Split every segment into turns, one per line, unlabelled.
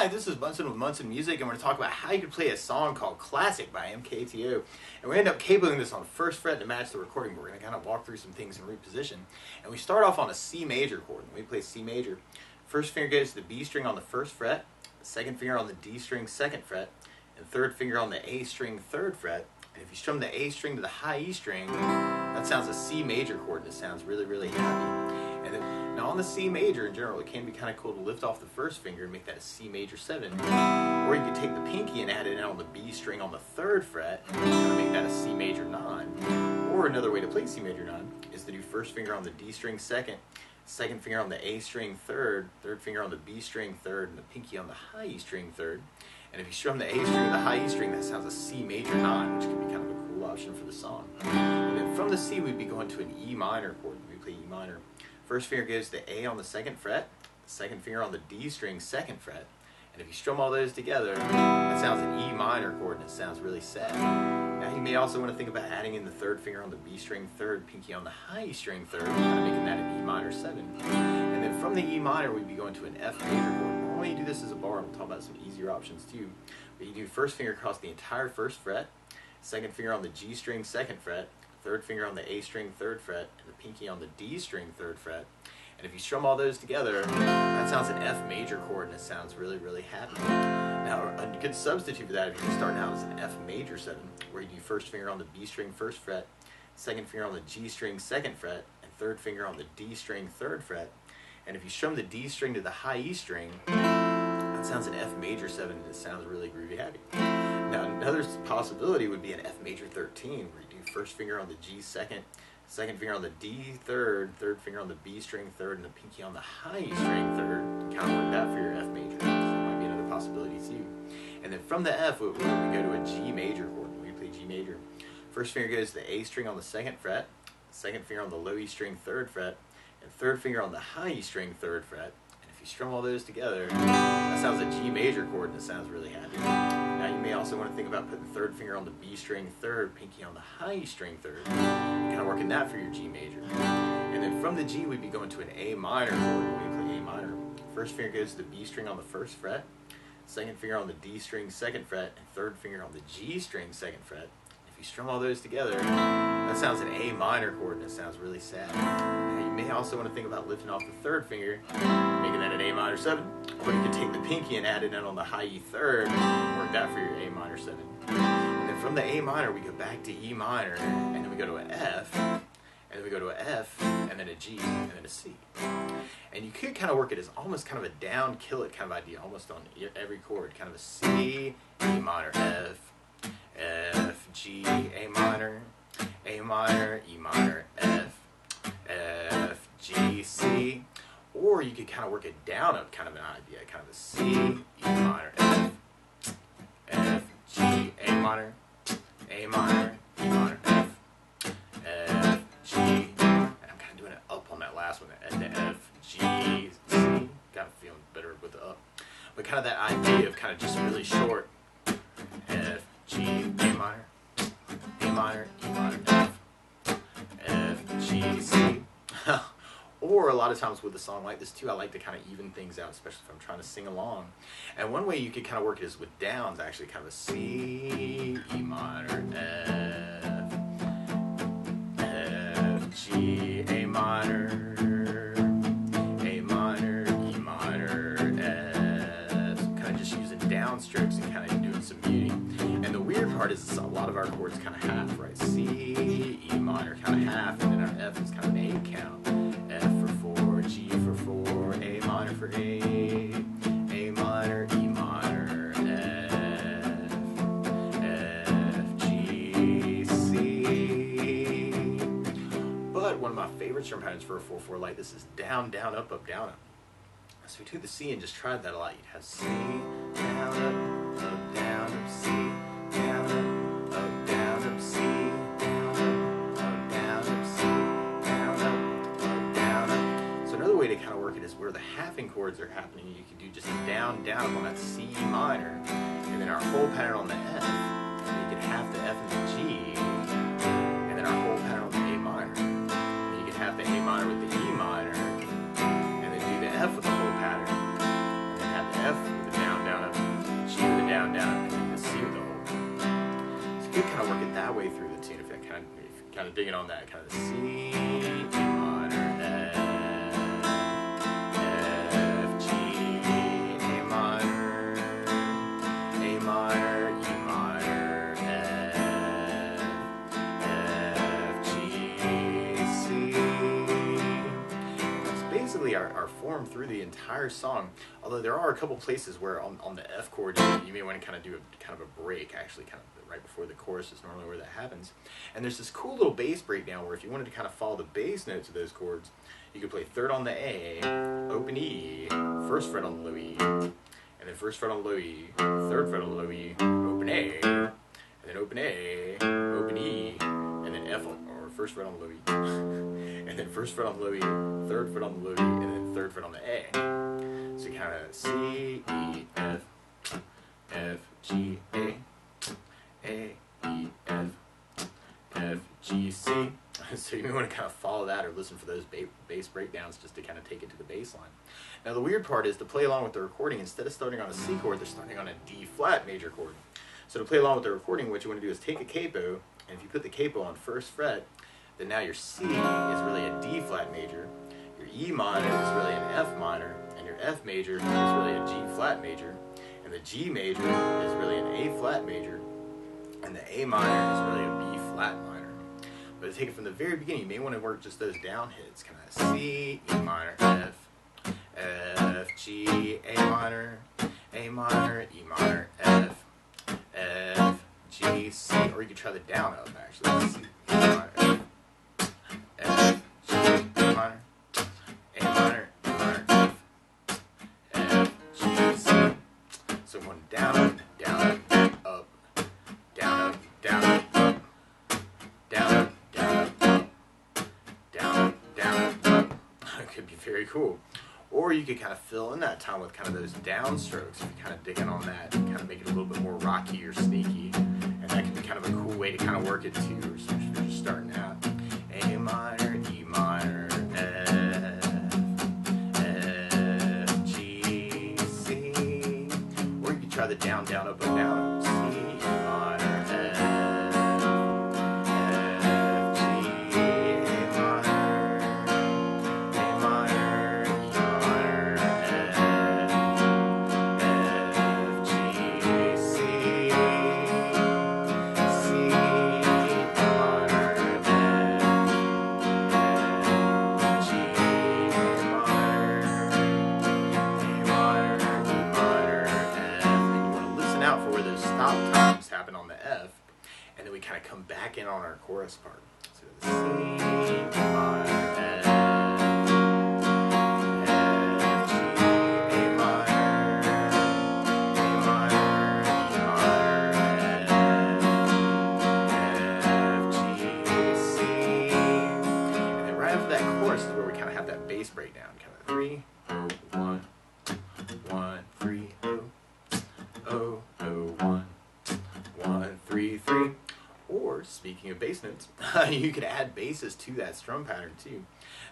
Hi, this is Munson with Munson Music, and we're going to talk about how you can play a song called Classic by MKTO. And we end up cabling this on the first fret to match the recording. We're going to kind of walk through some things and reposition. And we start off on a C major chord. When we play C major, first finger goes to the B string on the first fret, second finger on the D string second fret, and third finger on the A string third fret. And if you strum the A string to the high E string, that sounds a C major chord, and it sounds really, really happy. And then, now on the C major in general, it can be kind of cool to lift off the first finger and make that a C major 7. Or you could take the pinky and add it in on the B string on the third fret and kind of make that a C major 9. Or another way to play C major 9 is to do first finger on the D string second, second finger on the A string third, third finger on the B string third, and the pinky on the high E string third. And if you strum the A string to the high E string, that sounds a C major 9, which can be kind of a cool option for the song. And then from the C, we'd be going to an E minor chord. We play E minor. First finger goes to A on the second fret, second finger on the D string second fret, and if you strum all those together, that sounds an E minor chord, and it sounds really sad. Now you may also want to think about adding in the third finger on the B string third, pinky on the high E string third, kind of making that an E minor 7. And then from the E minor, we'd be going to an F major chord. Normally you do this as a bar, and we'll talk about some easier options too. But you do first finger across the entire first fret, second finger on the G string second fret, third finger on the A string third fret, and the pinky on the D string third fret. And if you strum all those together, that sounds an F major chord, and it sounds really, really happy. Now, a good substitute for that, if you're starting out, is an F major 7, where you do first finger on the B string first fret, second finger on the G string second fret, and third finger on the D string third fret. And if you strum the D string to the high E string, that sounds an F major 7, and it sounds really groovy happy. Now, another possibility would be an F major 13, where you do first finger on the G second, second finger on the D third, third finger on the B string third, and the pinky on the high E string third. Kind of work that for your F major. So that might be another possibility too. And then from the F, we go to a G major chord. We play G major. First finger goes to the A string on the second fret, second finger on the low E string third fret, and third finger on the high E string third fret. If you strum all those together, that sounds a G major chord, and it sounds really happy. Now you may also want to think about putting third finger on the B string third, pinky on the high E string third, kind of working that for your G major. And then from the G, we'd be going to an A minor chord when we play A minor. First finger goes to the B string on the first fret, second finger on the D string second fret, and third finger on the G string second fret. If you strum all those together, that sounds an A minor chord, and it sounds really sad. Now you may also want to think about lifting off the third finger, making that an A minor 7, or you could take the pinky and add it in on the high E third, and work that for your A minor 7. And then from the A minor, we go back to E minor, and then we go to an F, and then we go to an F, and then a G, and then a C. And you could kind of work it as almost kind of a down, kill it kind of idea, almost on every chord, kind of a C, E minor, F, F, G, A minor, E minor, F, F, G, C. Or you could kind of work it down up, kind of an idea, kind of a C, E minor, F, F, G, A minor, E minor, F, F, G. And I'm kind of doing it up on that last one, the F, G, C. Kind of feeling better with the up. But kind of that idea of kind of just really short, F, G, A minor, E minor, F, F, G, C. Or a lot of times with a song like this too, I like to kind of even things out, especially if I'm trying to sing along. And one way you could kind of work it is with downs, actually, kind of a C, E minor, F, F, G, A minor, E minor, F. Kind of just using down strokes and kind of doing some muting. And the weird part is a lot of our chords kind of half, right? C, E minor, kind of half, and then our F is kind of an 8 count. F for 4, G for 4, A minor for 8, A minor, E minor, F, G, C. But one of my favorite strum patterns for a 4/4 like this is down, down, up, down, up. So we do the C and just tried that a lot. You'd have C, down, up, down, up, C, down, up, down, up, C, down, up, down, up, C, down, up, down, up. So another way to kind of work it is where the halving chords are happening. You can do just a down, down up on that C minor, and then our whole pattern on the F. You can half the F and the G, and then our whole pattern on the A minor. And you can half the A minor with the E minor, and then do the F with the whole pattern, and then have the F with the down, down, you could kind of work it that way through the tune if you're kind of digging on that kind of C, E minor, F, G, A minor, E minor, F, G, C. That's basically our form through the entire song. Although there are a couple places where on the F chord you may want to kind of do a break, actually kind of right before the chorus is normally where that happens. And there's this cool little bass breakdown where if you wanted to kind of follow the bass notes of those chords, you could play third on the A, open E, first fret on the low E, and then first fret on the low E, third fret on the low E, open A, and then open A, open E, and then F or first fret on the low E, and then first fret on the low E, third fret on the low E, and then third fret on the A. So you kind of C, E, F, F, G, A, E, F, F, G, C. So you may want to kind of follow that or listen for those bass breakdowns just to kind of take it to the bass line. Now the weird part is to play along with the recording, instead of starting on a C chord, they're starting on a D flat major chord. So to play along with the recording, what you want to do is take a capo, and if you put the capo on first fret, then now your C is really a D flat major, your E minor is really an F minor, and your F major is really a G flat major, and the G major is really an A flat major, and the A minor is really a B flat minor. But to take it from the very beginning, you may want to work just those down hits, kind of C, E minor, F, G, A minor, E minor, F, G, C, or you could try the down up actually. C, E minor, F, G, A minor, F, G, C. So one down up, down up, up, down up, down up, up, down up, down up, up, down up, down up, up. It could be very cool. Or you could kind of fill in that time with kind of those downstrokes. If you kind of dig in on that, and kind of make it a little bit more rocky or sneaky. And that can be kind of a cool way to kind of work it too, or especially if you're just starting out. A minor, E minor, F, G, C. Or you could try the down, down, up, down, up. C, E minor, F, G, A minor, A minor, E minor, F, G, C, C, E minor, F, G, A minor, E minor, F. And you want to listen out for where those stop times happen on the F, and then we kind of come back in on our chorus part. So the C, E minor, F, G, A minor, E minor, F, G, C. And then right after that chorus is where we kind of have that bass breakdown, kind of 3, 1, 1, 3, 0, 1, 1, 3, 3. Or, speaking of bass notes, you could add basses to that strum pattern too.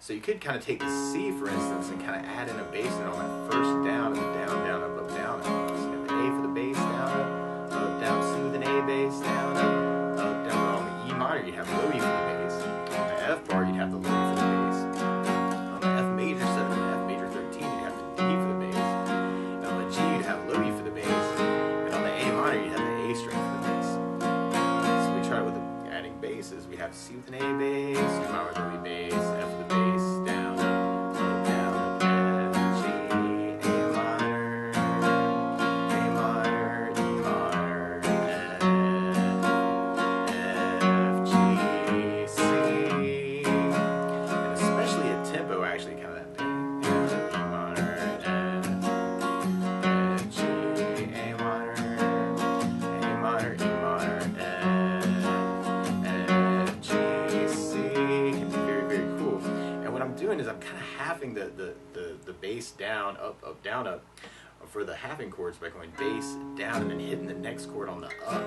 So you could kind of take the C, for instance, and kind of add in a bass note on that first down, and the down, down, up, down, up. So you have the A for the bass, down, down, C with an A bass, down, down. On the E minor, you'd have low E for the bass. On the F bar, you'd have the low E for the bass. On the F major 7 and F major 13, you'd have the D for the bass. And on the G, you'd have low E for the bass. And on the A minor, you'd have the A string for the bass. So we try it with the adding basses. We have C with an A bass, E minor with an A bass, F with the bass, down, down, F, G, A minor, E minor, F, G, C. And especially at tempo, actually, kind of that big. E minor, F, G, A minor, E minor, F, G, C. Can be very, very cool. And what I'm doing is I'm kind of halving the bass down, up, down, up for the halving chords by going bass, down, and then hitting the next chord on the up,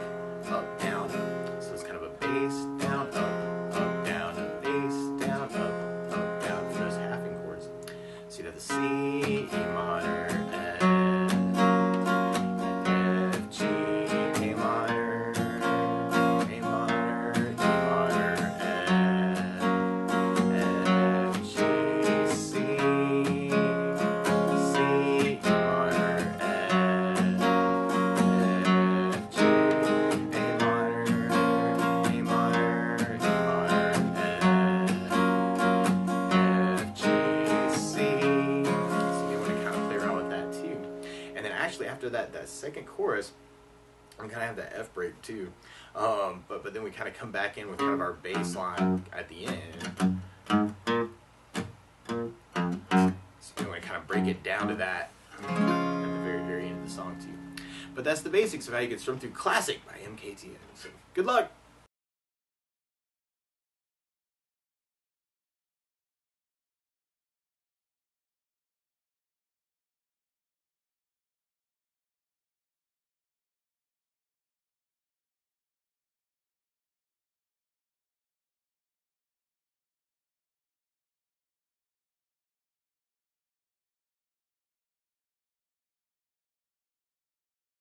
down, up. So it's kind of a bass, down, up, down, bass, down, up, down for those halving chords. So you have the C, E minor, F, G, A minor, after that second chorus, we kind of have that F break too. But then we kind of come back in with kind of our bass line at the end. So we want to kind of break it down to that at the very, very end of the song too. But that's the basics of how you get strummed through classic by MKTO. So good luck!